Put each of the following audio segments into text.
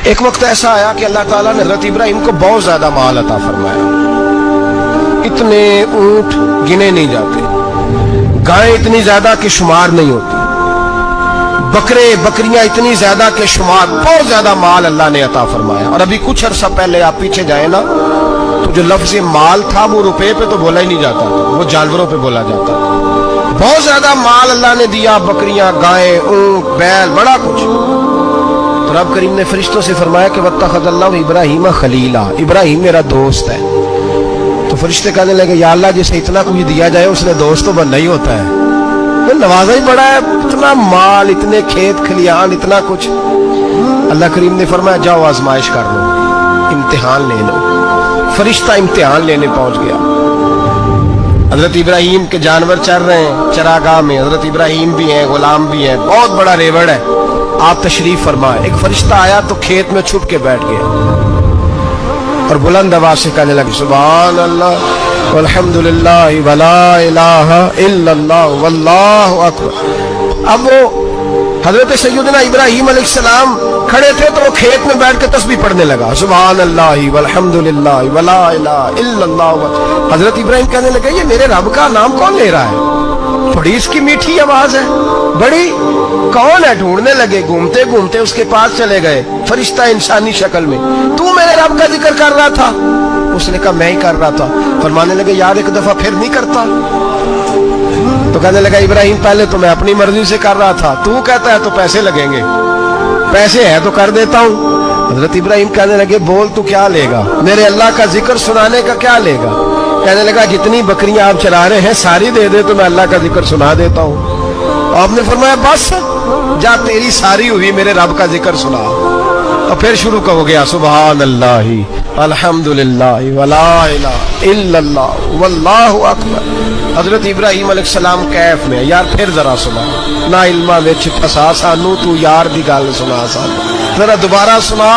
ایک وقت ایسا آیا کہ اللہ تعالیٰ نے حضرت ابراہیم کو بہت زیادہ مال عطا فرمایا. اتنے اونٹ گنے نہیں جاتے، گائیں اتنی زیادہ کہ شمار نہیں ہوتی، بکرے بکریاں اتنی زیادہ کہ شمار، بہت زیادہ مال اللہ نے عطا فرمایا. اور ابھی کچھ عرصہ پہلے آپ پیچھے جائیں نا تو جو لفظ مال تھا وہ روپے پہ تو بولا ہی نہیں جاتا تھا، وہ جانوروں پہ بولا جاتا تھا. بہت زیادہ مال اللہ نے دیا، بکریاں، گائیں، اونٹ، بیل، بڑا کچھ. تو رب کریم نے فرشتوں سے فرمایا کہ واتخذ اللہ ابراہیم خلیلا، ابراہیم میرا دوست ہے. تو فرشتے کہنے لگے یا اللہ جسے اتنا کچھ دیا جائے اس نے دوست تو بننا ہی ہوتا ہے، تو نوازا ہی بڑا ہے، اتنا مال، اتنے کھیت کھلیان، اتنا کچھ. اللہ کریم نے فرمایا جاؤ آزمائش کر لو، امتحان لے لو. فرشتہ امتحان لینے پہنچ گیا. حضرت ابراہیم کے جانور چر رہے ہیں چراگاہ میں، حضرت ابراہیم بھی ہیں، غلام بھی ہیں، بہت بڑا ریوڑ ہے. آپ تشریف فرمائے. ایک فرشتہ آیا تو کھیت میں چھپ کے بیٹھ گیا اور بلند آواز سے کہنے لگے سبحان اللہ والحمدللہ ولا الہ الا اللہ واللہ اکبر. اب وہ حضرت سیدنا ابراہیم علیہ السلام کھڑے تھے تو وہ کھیت میں بیٹھ کے تسبیح پڑھنے لگا سبحان اللہ والحمدللہ ولا الہ الا اللہ. حضرت ابراہیم کہنے لگے یہ میرے رب کا نام کون لے رہا ہے؟ بڑی اس کی میٹھی آواز ہے، بڑی، کون ہے؟ ڈھونڈنے لگے، گھومتے گھومتے اس کے پاس چلے گئے. فرشتہ انسانی شکل میں، تو میرے رب کا ذکر کر رہا تھا؟ اس نے کہا میں ہی کر رہا تھا. فرمانے لگے یار ایک دفعہ پھر نہیں کرتا؟ تو کہنے لگا ابراہیم پہلے تو میں اپنی مرضی سے کر رہا تھا، تو کہتا ہے تو پیسے لگیں گے، پیسے ہے تو کر دیتا ہوں. حضرت ابراہیم کہنے لگے بول تو کیا لے گا؟ میرے اللہ کا ذکر سنانے کا کیا لے گا؟ کہنے لگا جتنی بکریاں آپ چرا رہے ہیں ساری دے دے تو میں اللہ کا ذکر سنا دیتا ہوں. آپ نے فرمایا بس جا تیری ساری ہوئی، میرے رب کا ذکر سنا. اور پھر شروع ہو گیا سبحان اللہ الحمدللہ ولا الہ الا اللہ واللہ اکبر. حضرت ابراہیم علیہ السلام کیف میں یار پھر ذرا سنا، نا علما وچ پھسا سانو تو یار دی گل سنا سانو، ذرا دوبارہ سنا.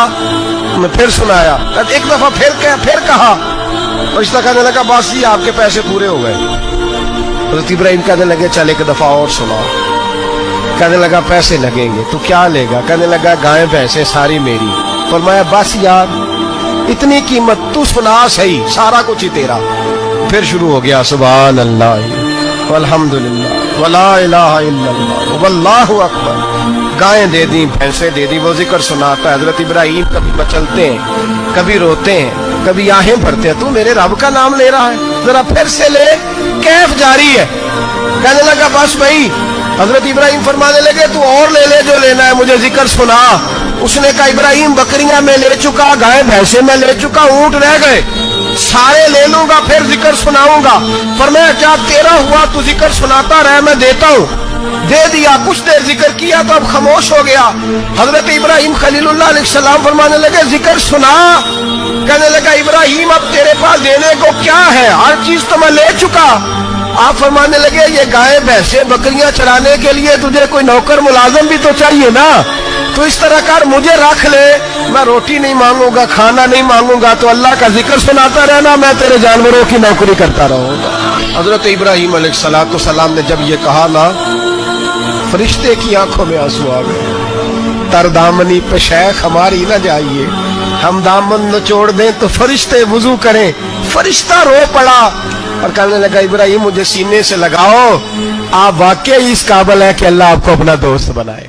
میں پھر سنایا، ایک دفعہ پھر کہا. فرشتہ کہنے لگا بس یہ آپ کے پیسے پورے ہو گئے. حضرت ابراہیم کہنے لگے چل ایک دفعہ اور سنا. کہنے لگا پیسے لگیں گے. تو کیا لے گا؟ کہنے لگا گائیں بھینسیں ساری میری. فرمایا بس یار اتنی قیمت، تو سنا صحیح، سارا کچھ ہی تیرا. پھر شروع ہو گیا سبحان اللہ والحمدللہ ولا الہ الا اللہ واللہ اکبر. گائیں دے دی، بھینسیں دے دی، وہ ذکر سناتا ہے. حضرت ابراہیم کبھی مچلتے ہیں، کبھی روتے ہیں، کبھی آہیں بھرتے ہیں. تو میرے رب کا نام لے رہا ہے، ذرا پھر سے لے. کیف جاری ہے. کہنے لگا بس بھائی. حضرت ابراہیم فرمانے لگے تو اور لے لے جو لینا ہے، مجھے ذکر سنا. اس نے کہا ابراہیم بکریاں میں لے چکا، گائیں بھینسیں میں لے چکا، اونٹ رہ گئے، سارے لے لوں گا پھر ذکر سناؤں گا. فرمایا کیا تیرا ہوا تو ذکر سناتا رہ، میں دیتا ہوں. دے دیا. کچھ دیر ذکر کیا تو اب خاموش ہو گیا. حضرت ابراہیم خلیل اللہ علیہ السلام فرمانے لگے ذکر سنا. کہنے لگا ابراہیم اب تیرے پاس دینے کو کیا ہے؟ ہر چیز تو میں لے چکا. آپ فرمانے لگے یہ گائیں بھینسیں بکریاں چرانے کے لیے تجھے کوئی نوکر ملازم بھی تو چاہیے نا. تو اس طرح کر مجھے رکھ لے، میں روٹی نہیں مانگوں گا، کھانا نہیں مانگوں گا، تو اللہ کا ذکر سناتا رہنا، میں تیرے جانوروں کی نوکری کرتا رہوں گا. حضرت ابراہیم علیہ السلام نے جب یہ کہا نا، فرشتے کی آنکھوں میں آنسو آ گئے. تر دامنی پہ شیخ ہماری نہ جائیے، ہم دامن نچوڑ دیں تو فرشتے وضو کریں. فرشتہ رو پڑا اور کہنے لگا ابراہیم مجھے سینے سے لگاؤ، آپ واقعی اس قابل ہے کہ اللہ آپ کو اپنا دوست بنائے.